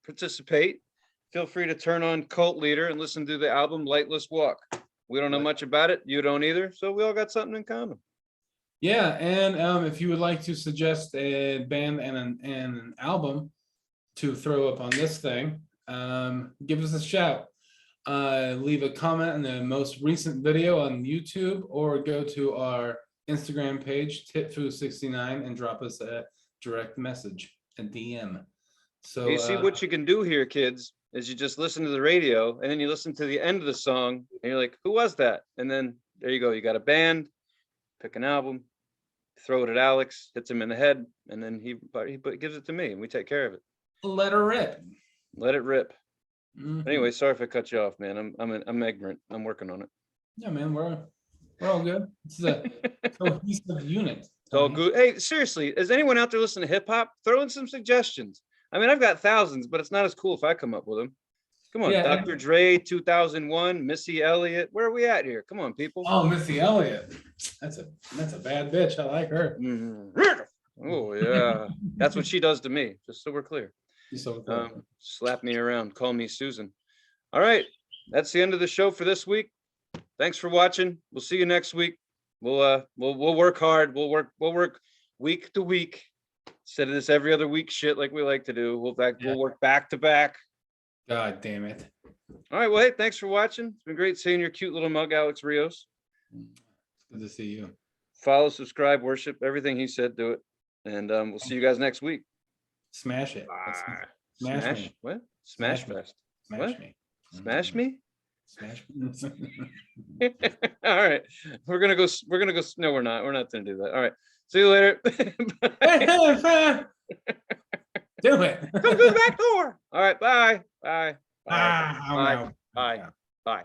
participate, feel free to turn on Cult Leader and listen to the album Lightless Walk. We don't know much about it, you don't either, so we all got something in common. Yeah, and if you would like to suggest a band and an album to throw up on this thing, give us a shout. Leave a comment on the most recent video on YouTube, or go to our Instagram page, Titfu69, and drop us a direct message, a DM. So you see what you can do here, kids, is you just listen to the radio and then you listen to the end of the song and you're like, who was that? And then there you go. You got a band, pick an album, throw it at Alex, hits him in the head, and then he gives it to me and we take care of it. Let her rip. Let it rip. Mm-hmm. Anyway, sorry if I cut you off, man. I'm ignorant. I'm working on it. Yeah, man, we're all good. This is a cohesive unit. It's all good. Hey, seriously, is anyone out there listening to hip hop? Throw in some suggestions. I mean, I've got thousands, but it's not as cool if I come up with them. Come on, Yeah, Dr. Dre, 2001, Missy Elliott. Where are we at here? Come on, people. Oh, Missy Elliott. That's a bad bitch. I like her. Oh yeah, that's what she does to me. Just so we're clear. So Slap me around, call me Susan. All right, that's the end of the show for this week. Thanks for watching. We'll see you next week. We'll work hard. We'll work week to week instead of this every other week shit like we like to do. We'll work back to back. God damn it. All right, well, hey, thanks for watching. It's been great seeing your cute little mug, Alex Rios. It's good to see you. Follow, subscribe, worship, everything he said, do it. And we'll see you guys next week. Smash it. Bye. Smash me. What? Smash Smash me. Fest. Smash What? me. Smash me? Smash me. All right. We're gonna go. No, we're not. We're not gonna do that. All right. See you later. Do it. Come through the back door. All right. Bye. Bye. Bye. I'm Bye. out. Bye. Bye.